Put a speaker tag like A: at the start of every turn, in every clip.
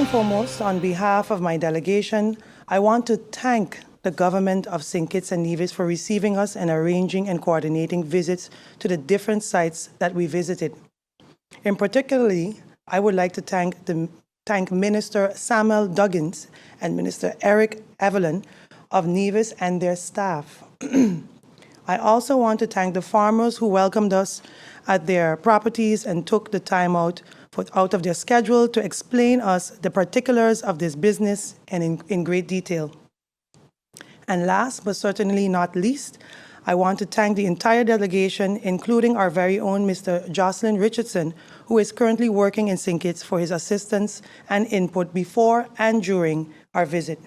A: and foremost, on behalf of my delegation, I want to thank the government of St. Kitts and Nevis for receiving us and arranging and coordinating visits to the different sites that we visited. In particularly, I would like to thank Minister Samuel Duggins and Minister Eric Evelyn of Nevis and their staff. I also want to thank the farmers who welcomed us at their properties and took the time out of their schedule to explain us the particulars of this business and in great detail. And last but certainly not least, I want to thank the entire delegation, including our very own Mr. Jocelyn Richardson, who is currently working in St. Kitts, for his assistance and input before and during our visit.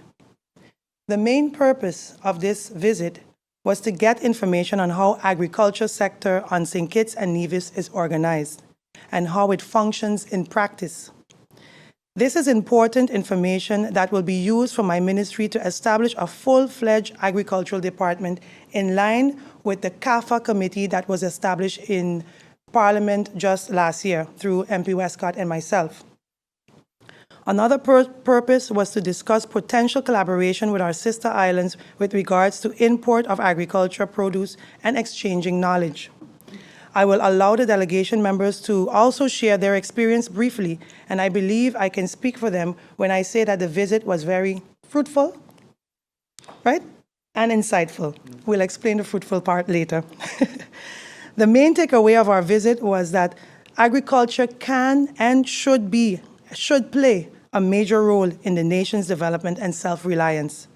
A: The main purpose of this visit was to get information on how agriculture sector on St. Kitts and Nevis is organized and how it functions in practice. This is important information that will be used for my ministry to establish a full-fledged agricultural department in line with the CAFA committee that was established in Parliament just last year through MP Westcott and myself. Another purpose was to discuss potential collaboration with our sister islands with regards to import of agriculture produce and exchanging knowledge. I will allow the delegation members to also share their experience briefly, and I believe I can speak for them when I say that the visit was very fruitful, right? And insightful. We'll explain the fruitful part later. The main takeaway of our visit was that agriculture can and should play a major role in the nation's development and self-reliance,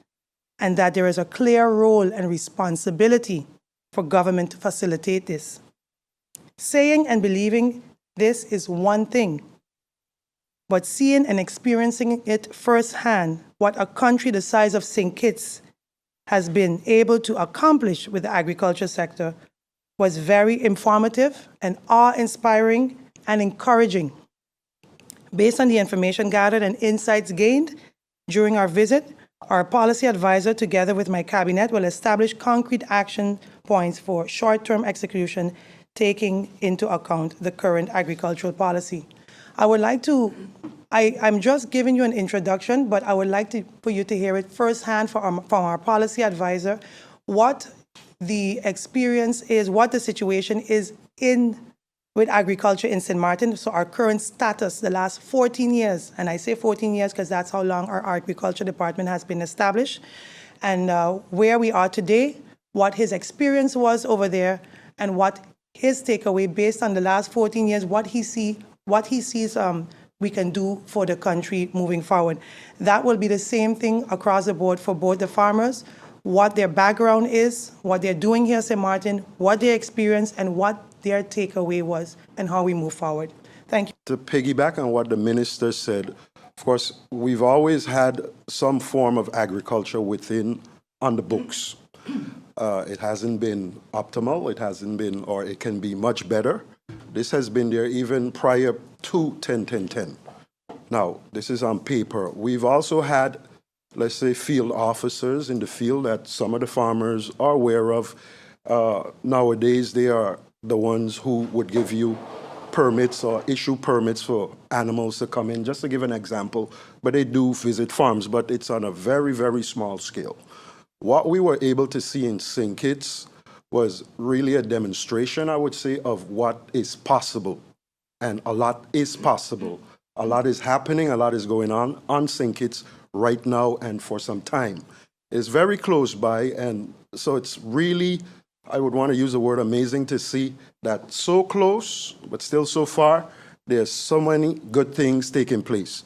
A: and that there is a clear role and responsibility for government to facilitate this. Saying and believing this is one thing, but seeing and experiencing it firsthand, what a country the size of St. Kitts has been able to accomplish with the agriculture sector, was very informative and awe-inspiring and encouraging. Based on the information gathered and insights gained during our visit, our policy advisor, together with my cabinet, will establish concrete action points for short-term execution, taking into account the current agricultural policy. I'm just giving you an introduction, but I would like for you to hear it firsthand from our policy advisor, what the experience is, what the situation is with agriculture in St. Martin. So our current status, the last 14 years, and I say 14 years because that's how long our agriculture department has been established, and where we are today, what his experience was over there, and what his takeaway based on the last 14 years, what he sees we can do for the country moving forward. That will be the same thing across the board for both the farmers, what their background is, what they're doing here at St. Martin, what their experience, and what their takeaway was, and how we move forward. Thank you.
B: To piggyback on what the minister said, of course, we've always had some form of agriculture on the books. It hasn't been optimal, it hasn't been, or it can be much better. This has been there even prior to 10-10-10. Now, this is on paper. We've also had, let's say, field officers in the field that some of the farmers are aware of. Nowadays, they are the ones who would give you permits or issue permits for animals to come in, just to give an example. But they do visit farms, but it's on a very, very small scale. What we were able to see in St. Kitts was really a demonstration, I would say, of what is possible. And a lot is possible. A lot is happening, a lot is going on St. Kitts right now and for some time. It's very close by, and so it's really, I would want to use the word amazing to see that so close, but still so far, there's so many good things taking place.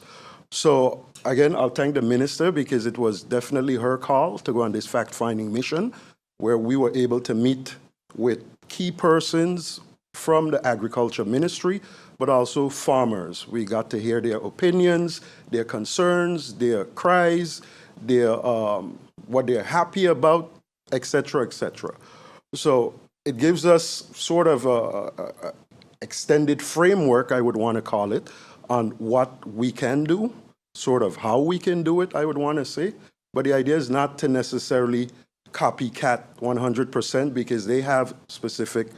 B: So again, I'll thank the minister because it was definitely her call to go on this fact-finding mission where we were able to meet with key persons from the agriculture ministry, but also farmers. We got to hear their opinions, their concerns, their cries, their what they're happy about, et cetera, et cetera. So it gives us sort of a extended framework, I would want to call it, on what we can do, sort of how we can do it, I would want to say. But the idea is not to necessarily copycat 100% because they have specific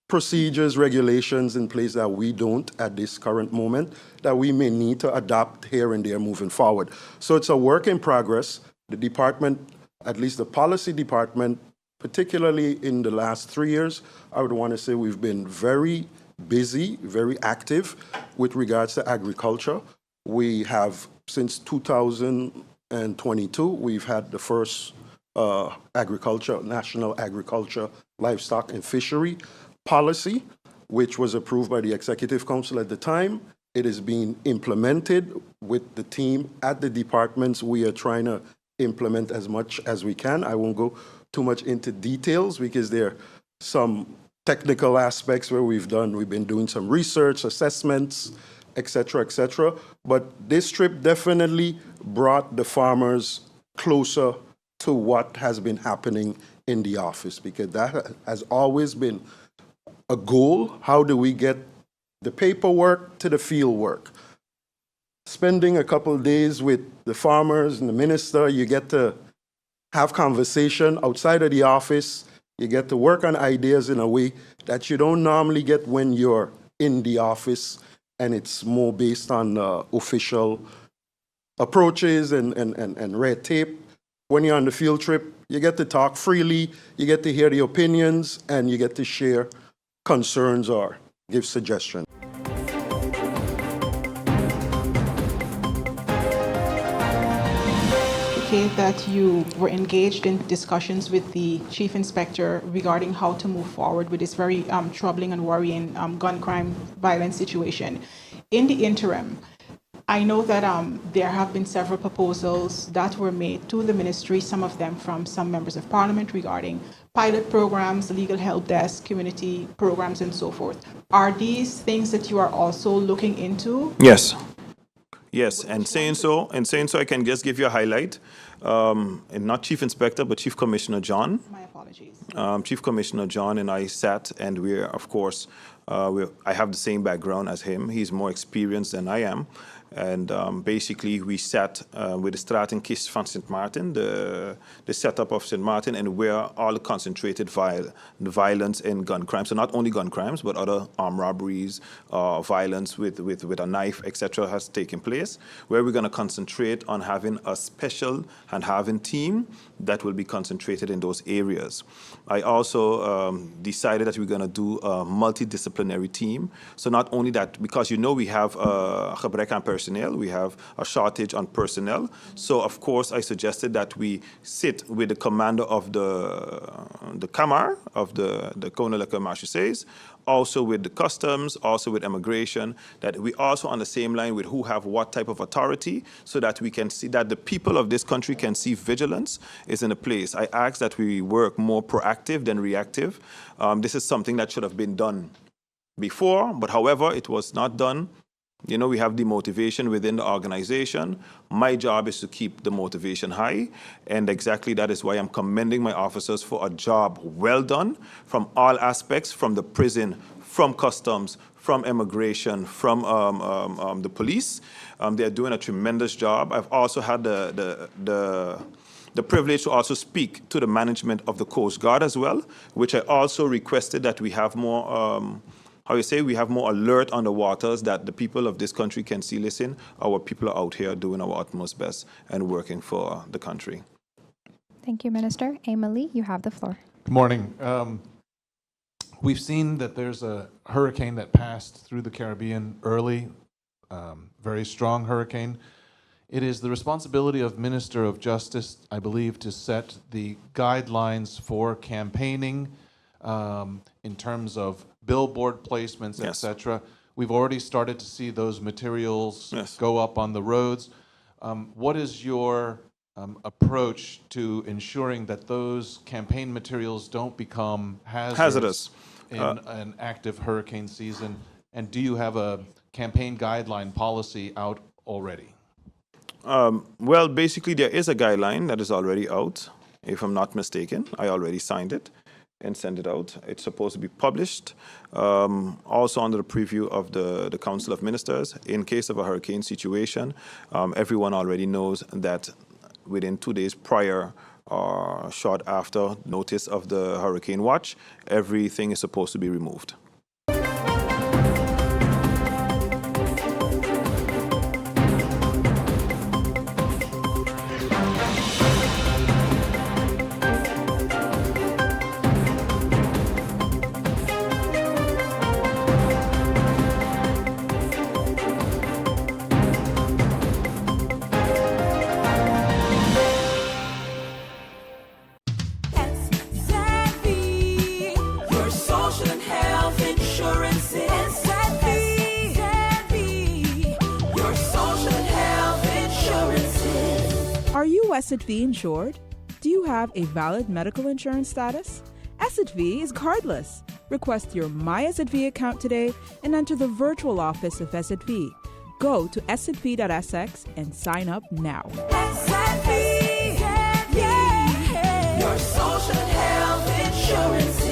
B: procedures, regulations in place that we don't at this current moment that we may need to adapt here and there moving forward. So it's a work in progress. The department, at least the policy department, particularly in the last 3 years, I would want to say we've been very busy, very active with regards to agriculture. We have, since 2022, we've had the first National Agriculture, Livestock and Fishery policy, which was approved by the Executive Council at the time. It is being implemented with the team at the departments. We are trying to implement as much as we can. I won't go too much into details because there are some technical aspects where we've been doing some research, assessments, et cetera, but this trip definitely brought the farmers closer to what has been happening in the office, because that has always been a goal. How do we get the paperwork to the field work? Spending a couple of days with the farmers and the minister, you get to have conversation outside of the office. You get to work on ideas in a way that you don't normally get when you're in the office, and it's more based on official approaches and red tape. When you're on the field trip, you get to talk freely, you get to hear the opinions, and you get to share concerns or give suggestions.
C: That you were engaged in discussions with the chief inspector regarding how to move forward with this very troubling and worrying gun crime violence situation. In the interim, I know that there have been several proposals that were made to the ministry, some of them from some members of parliament regarding pilot programs, legal help desk, community programs, and so forth. Are these things that you are also looking into?
D: Yes. Yes, and saying so, I can just give you a highlight. And not Chief Inspector, but Chief Commissioner John.
C: My apologies.
D: Chief Commissioner John and I sat, and we're, of course, I have the same background as him. He's more experienced than I am. And basically, we sat with the starting case from St. Martin, the setup of St. Martin, and where all the concentrated violence and gun crimes, so not only gun crimes, but other armed robberies, violence with a knife, etc., has taken place, where we're going to concentrate on having a special and having team that will be concentrated in those areas. I also decided that we're going to do a multidisciplinary team. So not only that, because we have gebrek aan personnel, we have a shortage on personnel. So of course, I suggested that we sit with the commander of the Kamar, of the Koninklijke Marechaussees, also with the customs, also with immigration, that we also on the same line with who have what type of authority, so that we can see that the people of this country can see vigilance is in a place. I ask that we work more proactive than reactive. This is something that should have been done before, but however, it was not done. We have the motivation within the organization. My job is to keep the motivation high, and exactly that is why I'm commending my officers for a job well done from all aspects, from the prison, from customs, from immigration, from the police. They're doing a tremendous job. I've also had the privilege to also speak to the management of the Coast Guard as well, which I also requested that we have more we have more alert on the waters, that the people of this country can see, listen, our people are out here doing our utmost best and working for the country.
E: Thank you, Minister. Emily, you have the floor.
F: Good morning. We've seen that there's a hurricane that passed through the Caribbean early, very strong hurricane. It is the responsibility of Minister of Justice, I believe, to set the guidelines for campaigning in terms of billboard placements,
D: Yes.
F: etc. We've already started to see those materials
D: Yes.
F: go up on the roads. What is your approach to ensuring that those campaign materials don't become hazardous in an active hurricane season? And do you have a campaign guideline policy out already?
D: Well, basically, there is a guideline that is already out, if I'm not mistaken. I already signed it and sent it out. It's supposed to be published, also under the preview of the Council of Ministers. In case of a hurricane situation, everyone already knows that within 2 days prior or short after notice of the hurricane watch, everything is supposed to be removed.
G: Your social and health insurance is your social and health insurances.
H: Are you SXV insured? Do you have a valid medical insurance status? SXV is cardless. Request your My SXV account today and enter the virtual office of SXV. Go to sxv.sx and sign up now.
G: Your social and health insurances.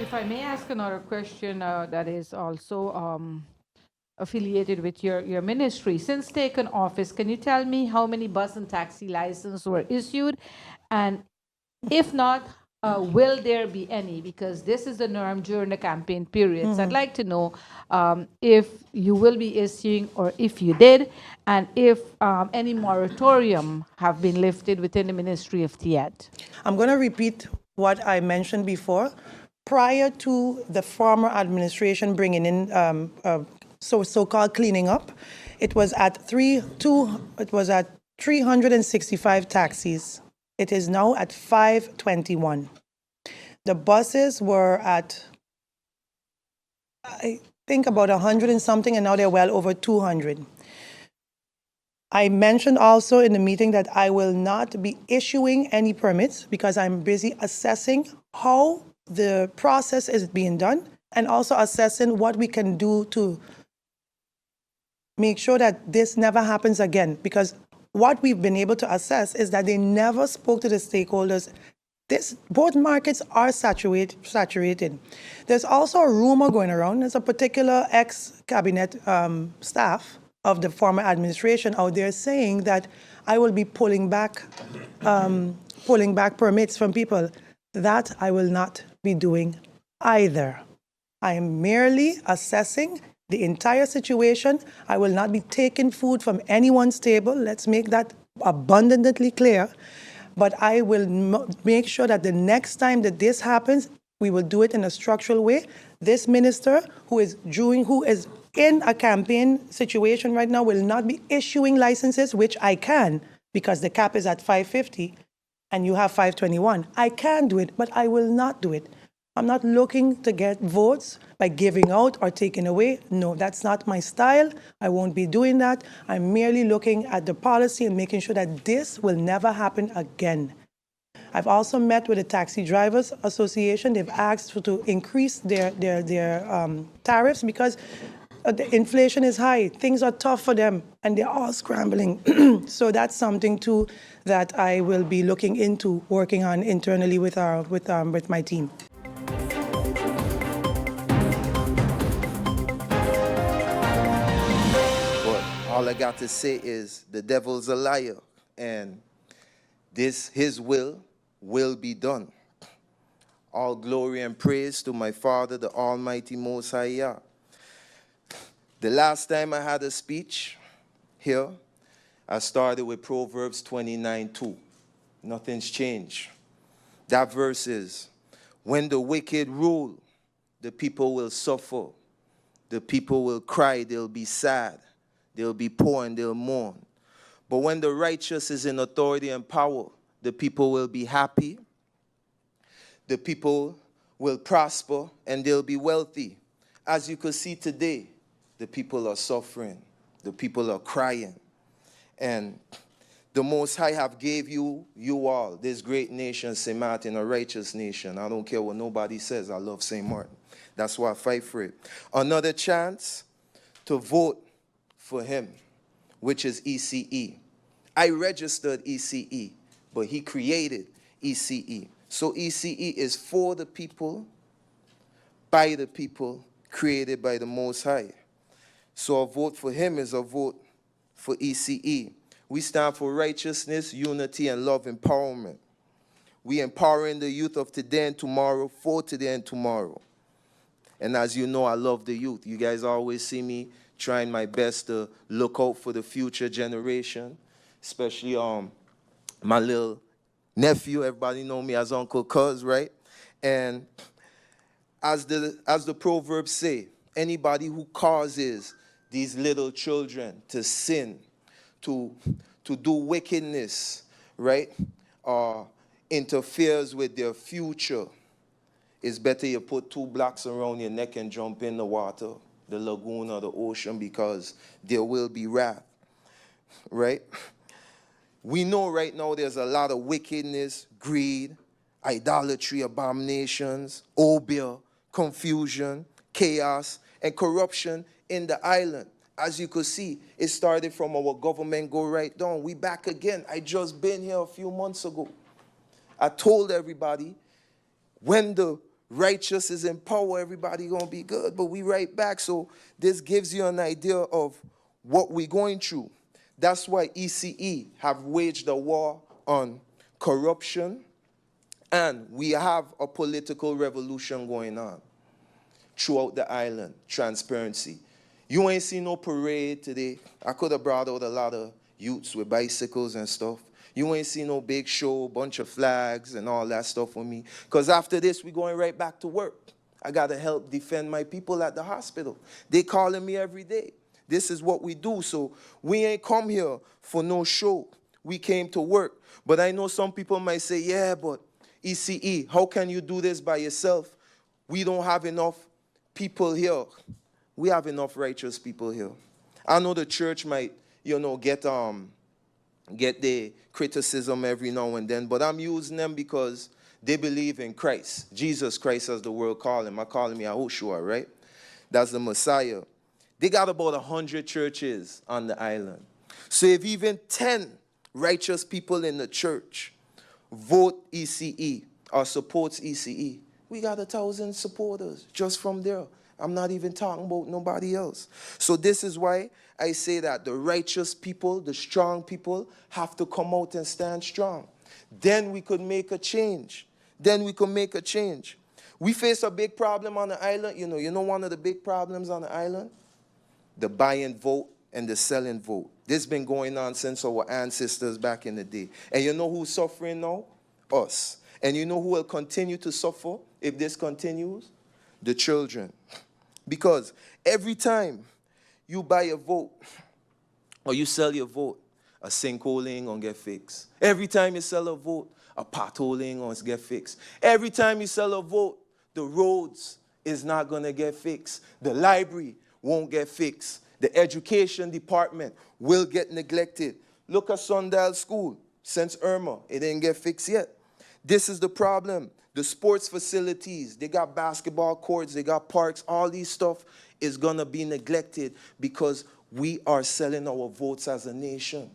I: If I may ask another question that is also affiliated with your ministry. Since taken office, can you tell me how many bus and taxi licenses were issued? And if not, will there be any? Because this is the norm during the campaign periods. I'd like to know if you will be issuing or if you did, and if any moratorium have been lifted within the Ministry of TED.
A: I'm going to repeat what I mentioned before. Prior to the former administration bringing in so-called cleaning up, it was at 365 taxis. It is now at 521. The buses were at, I think, about 100 and something, and now they're well over 200. I mentioned also in the meeting that I will not be issuing any permits because I'm busy assessing how the process is being done and also assessing what we can do to make sure that this never happens again. Because what we've been able to assess is that they never spoke to the stakeholders. Both markets are saturated. There's also a rumor going around. There's a particular ex-cabinet staff of the former administration out there saying that I will be pulling back permits from people. That I will not be doing either. I am merely assessing the entire situation. I will not be taking food from anyone's table. Let's make that abundantly clear. But I will make sure that the next time that this happens, we will do it in a structural way. This minister who is in a campaign situation right now will not be issuing licenses, which I can, because the cap is at 550 and you have 521. I can do it, but I will not do it. I'm not looking to get votes by giving out or taking away. No, that's not my style. I won't be doing that. I'm merely looking at the policy and making sure that this will never happen again. I've also met with the Taxi Drivers Association. They've asked to increase their tariffs because the inflation is high. Things are tough for them, and they're all scrambling. So that's something too that I will be looking into, working on internally with my team.
J: But all I got to say is the devil's a liar, and his will be done. All glory and praise to my Father, the Almighty Most High Yah. The last time I had a speech here, I started with Proverbs 29:2. Nothing's changed. That verse is, when the wicked rule, the people will suffer. The people will cry, they'll be sad. They'll be poor and they'll mourn. But when the righteous is in authority and power, the people will be happy. The people will prosper and they'll be wealthy. As you can see today, the people are suffering. The people are crying. And the Most High have gave you all, this great nation, St. Martin, a righteous nation. I don't care what nobody says. I love St. Martin. That's why I fight for it. Another chance to vote for him, which is ECE. I registered ECE, but he created ECE. So ECE is for the people, by the people, created by the Most High. So a vote for him is a vote for ECE. We stand for righteousness, unity, and love empowerment. We empowering the youth of today and tomorrow for today and tomorrow. And as you know, I love the youth. You guys always see me trying my best to look out for the future generation, especially my little nephew. Everybody know me as Uncle Cuz, right? And as the proverbs say, anybody who causes these little children to sin, to do wickedness, right, interferes with their future, it's better you put 2 blocks around your neck and jump in the water, the lagoon or the ocean, because there will be wrath, right? We know right now there's a lot of wickedness, greed, idolatry, abominations, obeah, confusion, chaos, and corruption in the island. As you could see, it started from our government go right down. We back again. I just been here a few months ago. I told everybody, when the righteous is in power, everybody gonna be good, but we right back. So this gives you an idea of what we're going through. That's why ECE have waged a war on corruption, and we have a political revolution going on throughout the island, transparency. You ain't seen no parade today. I could have brought out a lot of youths with bicycles and stuff. You ain't seen no big show, bunch of flags and all that stuff with me. Because after this, we're going right back to work. I got to help defend my people at the hospital. They calling me every day. This is what we do. So we ain't come here for no show. We came to work. But I know some people might say, yeah, but ECE, how can you do this by yourself? We don't have enough people here. We have enough righteous people here. I know the church might, get the criticism every now and then, but I'm using them because they believe in Christ. Jesus Christ, as the world call him. I call him Yahushua, right? That's the Messiah. They got about 100 churches on the island. So if even 10 righteous people in the church vote ECE or supports ECE, we got 1,000 supporters just from there. I'm not even talking about nobody else. So this is why I say that the righteous people, the strong people, have to come out and stand strong. Then we could make a change. We face a big problem on the island. You know one of the big problems on the island? The buy and vote and the sell and vote. This has been going on since our ancestors back in the day. And you know who's suffering now? Us. And you know who will continue to suffer if this continues? The children. Because every time you buy a vote or you sell your vote, a sinkhole ain't gonna get fixed. Every time you sell a vote, a pothole ain't gonna get fixed. Every time you sell a vote, the roads is not gonna get fixed. The library won't get fixed. The education department will get neglected. Look at Sundial School. Since Irma, it didn't get fixed yet. This is the problem. The sports facilities, they got basketball courts, they got parks, all these stuff is gonna be neglected because we are selling our votes as a nation.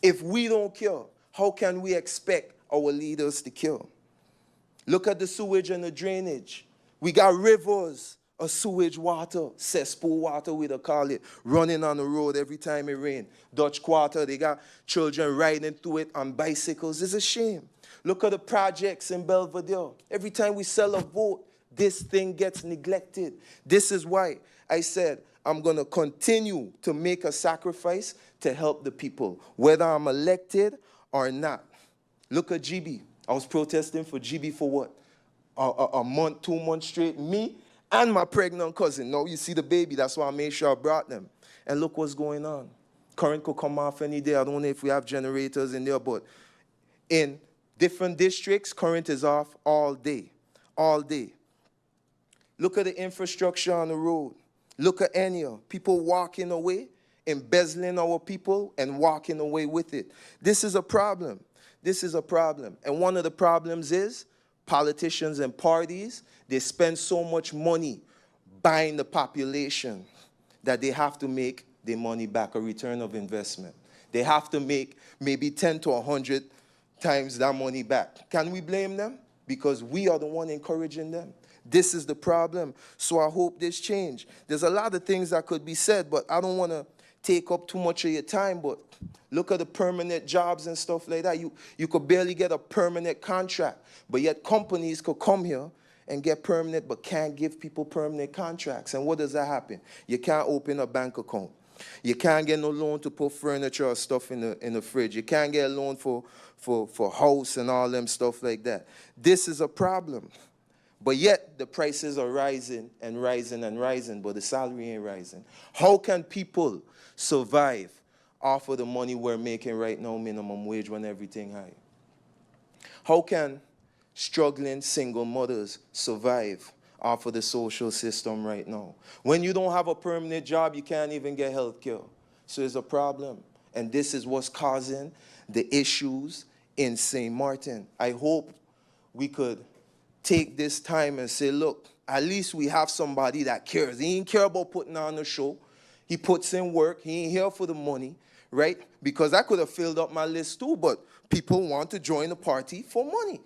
J: If we don't care, how can we expect our leaders to care? Look at the sewage and the drainage. We got rivers of sewage water, cesspool water we call it, running on the road every time it rains. Dutch Quarter, they got children riding through it on bicycles. It's a shame. Look at the projects in Belvedere. Every time we sell a vote, this thing gets neglected. This is why I said I'm going to continue to make a sacrifice to help the people, whether I'm elected or not. Look at GB. I was protesting for GB for what? A month, 2 months straight. Me and my pregnant cousin. Now you see the baby. That's why I made sure I brought them. And look what's going on. Current could come off any day. I don't know if we have generators in there, but in different districts, current is off all day. Look at the infrastructure on the road. Look at Enya. People walking away, embezzling our people, and walking away with it. This is a problem. This is a problem. And one of the problems is politicians and parties, they spend so much money buying the population that they have to make their money back, a return of investment. They have to make maybe 10 to 100 times that money back. Can we blame them? Because we are the one encouraging them. This is the problem. So I hope this change. There's a lot of things that could be said, but I don't want to take up too much of your time. But look at the permanent jobs and stuff like that. You could barely get a permanent contract, but yet companies could come here and get permanent, but can't give people permanent contracts. And what does that happen? You can't open a bank account. You can't get no loan to put furniture or stuff in the fridge. You can't get a loan for house and all them stuff like that. This is a problem. But yet the prices are rising and rising and rising, but the salary ain't rising. How can people survive off of the money we're making right now, minimum wage, when everything high? How can struggling single mothers survive off of the social system right now? When you don't have a permanent job, you can't even get health care. So it's a problem. And this is what's causing the issues in St. Martin. I hope we could take this time and say, look, at least we have somebody that cares. He ain't care about putting on a show. He puts in work. He ain't here for the money, right? Because I could have filled up my list too, but people want to join the party for money.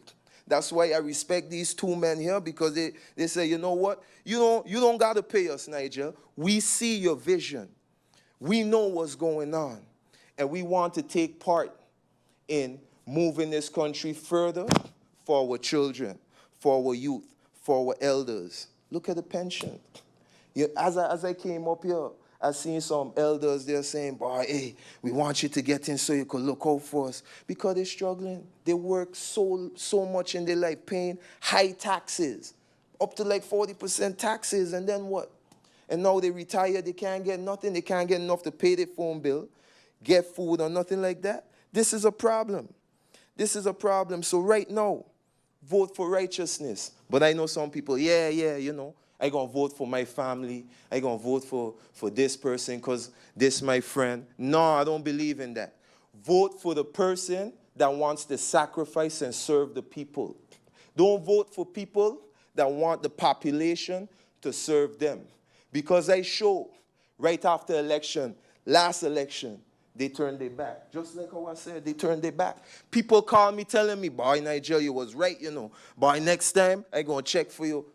J: That's why I respect these two men here, because they say, you know what? You don't got to pay us, Nigel. We see your vision. We know what's going on. And we want to take part in moving this country further for our children, for our youth, for our elders. Look at the pension. As I came up here, I seen some elders there saying, boy, hey, we want you to get in so you could look out for us. Because they're struggling. They work so much in their life, paying high taxes, up to like 40% taxes, and then what? And now they retire, they can't get nothing. They can't get enough to pay their phone bill, get food or nothing like that. This is a problem. This is a problem. So right now, vote for righteousness. But I know some people, yeah, you know, I going to vote for my family. I going to vote for this person because this my friend. No, I don't believe in that. Vote for the person that wants to sacrifice and serve the people. Don't vote for people that want the population to serve them. Because I show right after election, last election, they turned their back. Just like how I said, they turned their back. People call me telling me, boy, Nigeria was right, you know. Boy, next time, I going to check for you.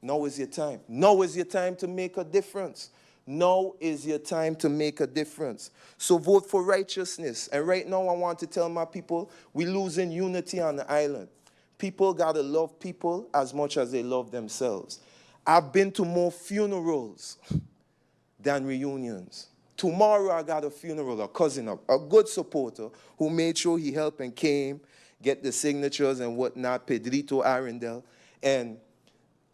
J: Now is your time. Now is your time to make a difference. Now is your time to make a difference. So vote for righteousness. And right now, I want to tell my people, we're losing unity on the island. People got to love people as much as they love themselves. I've been to more funerals than reunions. Tomorrow I got a funeral, a cousin, a good supporter who made sure he helped and came, get the signatures and whatnot, Pedrito Arundel, and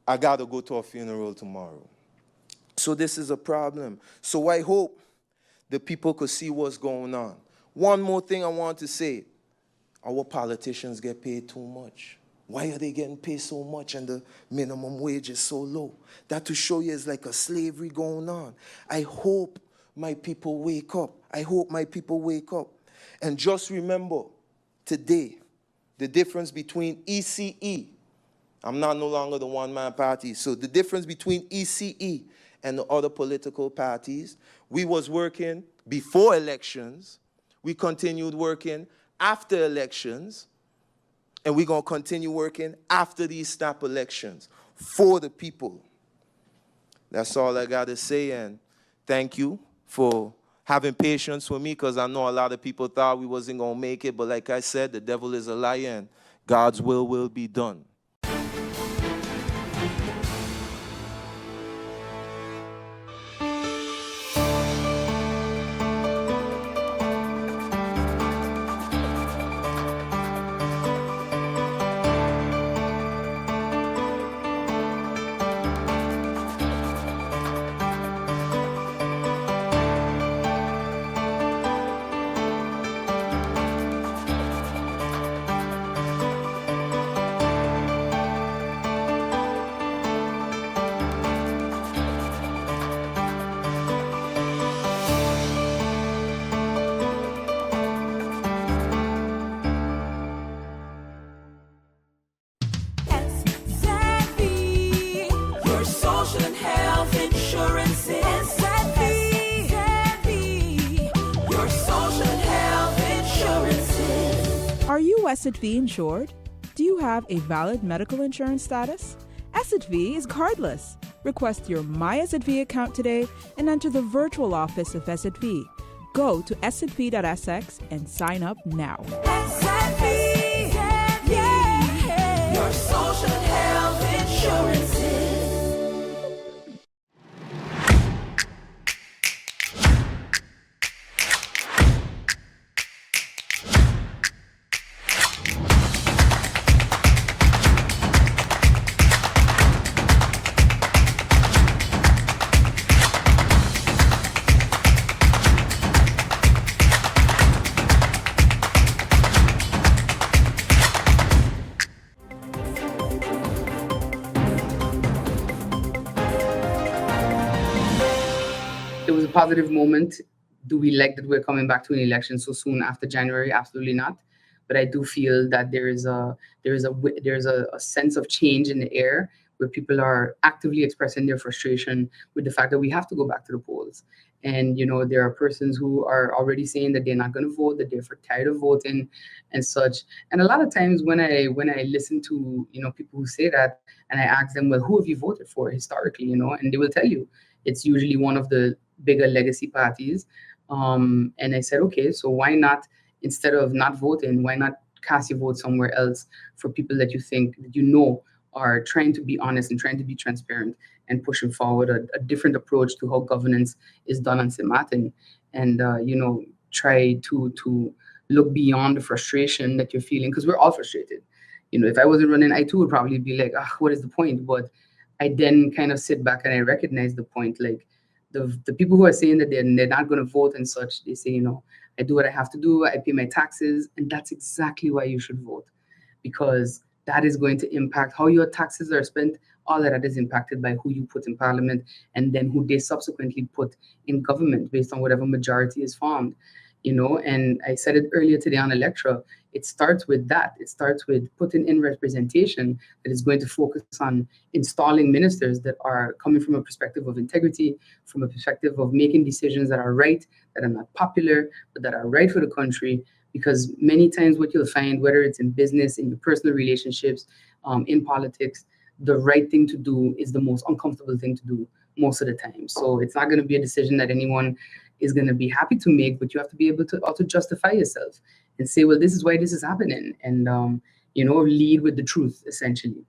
J: I got to go to a funeral tomorrow. So this is a problem. So I hope the people could see what's going on. One more thing I want to say. Our politicians get paid too much. Why are they getting paid so much and the minimum wage is so low? That to show you is like a slavery going on. I hope my people wake up. I hope my people wake up. And just remember, today, the difference between ECE, I'm not no longer the one-man party, so the difference between ECE and the other political parties, we was working before elections, we continued working after elections, and we're going to continue working after these snap elections for the people. That's all I got to say, and thank you for having patience with me, because I know a lot of people thought we wasn't going to make it, but like I said, the devil is a liar, and God's will be done.
H: you SXV insured? Do you have a valid medical insurance status? SXV is cardless. Request your My SXV account today and enter the virtual office of SXV. Go to sxv.sx and sign up now.
G: SXV, yeah. Your social and health insurances.
K: It was a positive moment. Do we like that we're coming back to an election so soon after January? Absolutely not. But I do feel that there's a sense of change in the air where people are actively expressing their frustration with the fact that we have to go back to the polls. And there are persons who are already saying that they're not going to vote, that they're tired of voting, and such. And a lot of times when I listen to people who say that, and I ask them, well, who have you voted for historically? And they will tell you it's usually one of the bigger legacy parties. And I said, okay, so why not, instead of not voting, why not cast your vote somewhere else for people that you think that are trying to be honest and trying to be transparent and pushing forward a different approach to how governance is done on St. Martin, and try to look beyond the frustration that you're feeling, because we're all frustrated. If I wasn't running, I too would probably be like, what is the point? But I then kind of sit back and I recognize the point. Like the people who are saying that they're not going to vote and such, they say, I do what I have to do, I pay my taxes, and that's exactly why you should vote, because that is going to impact how your taxes are spent. All of that is impacted by who you put in parliament and then who they subsequently put in government based on whatever majority is formed. And I said it earlier today on Electra, it starts with that. It starts with putting in representation that is going to focus on installing ministers that are coming from a perspective of integrity, from a perspective of making decisions that are right, that are not popular, but that are right for the country. Because many times what you'll find, whether it's in business, in your personal relationships, in politics, the right thing to do is the most uncomfortable thing to do most of the time. So it's not going to be a decision that anyone is going to be happy to make, but you have to be able to also justify yourself and say, well, this is why this is happening, and lead with the truth, essentially.